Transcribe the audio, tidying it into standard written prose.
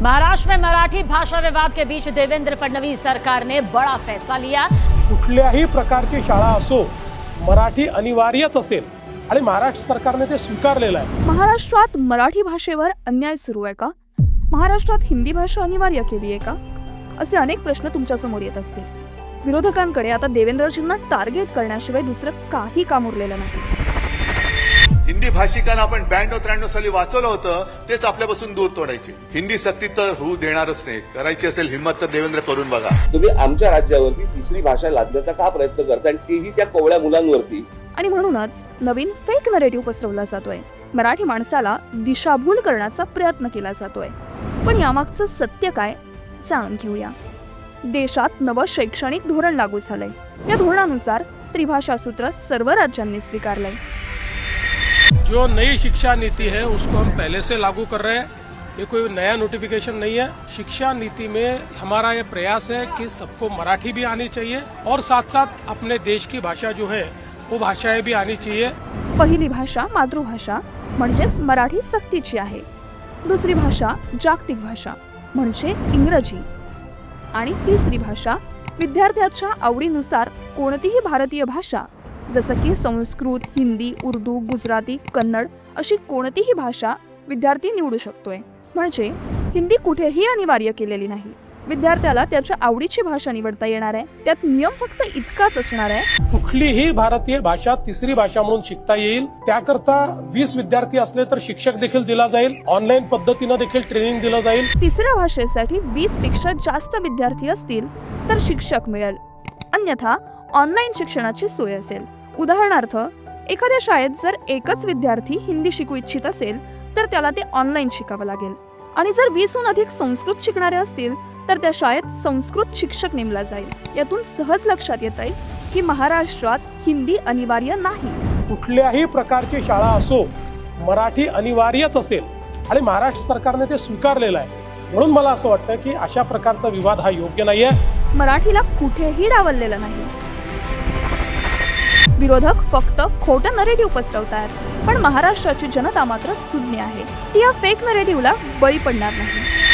महाराष्ट्र में मराठी भाषा विवाद के बीच देवेंद्र फडणवीस सरकार ने बड़ा फैसला लिया। कुठल्याही प्रकारची शाळा असो मराठी अनिवार्यच असेल आणि महाराष्ट्र सरकारने ते स्वीकारलेलं आहे। महाराष्ट्रात मराठी भाषेवर अन्याय सुरू आहे का? महाराष्ट्रात हिंदी भाषा अनिवार्य केली आहे का? असे अनेक प्रश्न तुमच्या समोर येत असतील। विरोधकांकडे आता देवेंद्रजींना टार्गेट करण्याशिवाय दुसरं काही काम उरलेलं नाही। हिंदी भाषिकांना आपण 92-93 साली वाचवलं होतं, तेच आपल्यापासून दूर तोडायचे। हिंदी सक्ती तर होऊ देणारच नाही। करायची असेल हिम्मत तर देवेंद्र करून बघा। तुम्ही आमच्या राज्यावरती तिसरी भाषा लादण्याचा का प्रयत्न करता आणि तेही त्या कोवळ्या मुलांवरती? आणि म्हणूनच नवीन फेक नरेटिव्ह पसरवला जातोय। मराठी माणसाला दिशाभूल करण्याचा प्रयत्न केला जातोय। पण यामागचं सत्य काय जाणून घेऊया। देशात नवं शैक्षणिक धोरण लागू झालंय। या धोरणानुसार त्रिभाषा सूत्र सर्व राज्यांनी स्वीकारलंय। जो नई शिक्षा नीति है उसको हम पहले से लागू कर रहे हैं। ये कोई नया नोटिफिकेशन नहीं है। शिक्षा नीति में हमारा ये प्रयास है कि सबको मराठी भी आनी चाहिए और साथ साथ अपने देश की भाषा जो है वो भाषाएं भी आनी चाहिए। पहिली भाषा मातृभाषा म्हणजेच मराठी सक्तीची आहे। दुसरी भाषा जागतिक भाषा म्हणजे इंग्रजी आणि तिसरी भाषा विद्यार्थ्याच्या आवडीनुसार कोणतीही भारतीय भाषा जसं की संस्कृत, हिंदी, उर्दू, गुजराती, कन्नड अशी कोणतीही भाषा विद्यार्थी निवडू शकतोय। म्हणजे हिंदी कुठेही अनिवार्य केलेली नाही। विद्यार्थ्याला त्याच्या आवडीची भाषा निवडता येणार आहे। त्यात नियम फक्त इतकाच असणार आहे, कुठलीही भारतीय भाषा तिसरी भाषा म्हणून शिकता येईल। त्याकरता 20 विद्यार्थी असले तर शिक्षक देखील दिला जाईल। ऑनलाईन पद्धतीने देखील ट्रेनिंग दिलं जाईल। तिसऱ्या भाषेसाठी 20 पेक्षा जास्त विद्यार्थी असतील तर शिक्षक मिळेल, अन्यथा ऑनलाईन शिक्षणाची सोय असेल। उदाहरणार्थ एखाद्या शाळेत जर एकच विद्यार्थी हिंदी शिकू इच्छित असेल तर त्याला ते ऑनलाईन शिकावं लागेल। आणि जर 20हून अधिक संस्कृत शिकणारे असतील तर त्या शाळेत संस्कृत शिक्षक नेमला जाईल। यातून सहज लक्षात येत आहे की महाराष्ट्रात हिंदी अनिवार्य नाही। कुठल्याही प्रकारची शाळा असो मराठी अनिवार्यच असेल आणि महाराष्ट्र सरकारने ते स्वीकारलेलं आहे। म्हणून मला असं वाटतं की अशा प्रकारचा विवाद हा योग्य नाहीये। मराठीला कुठेही डावललेलं नाही। विरोधक फक्त खोटं नरेटिव्ह पसरवतात, पण महाराष्ट्राची जनता मात्र सुज्ञ आहे। ती या फेक नरेटिव्हला बळी पडणार नाही।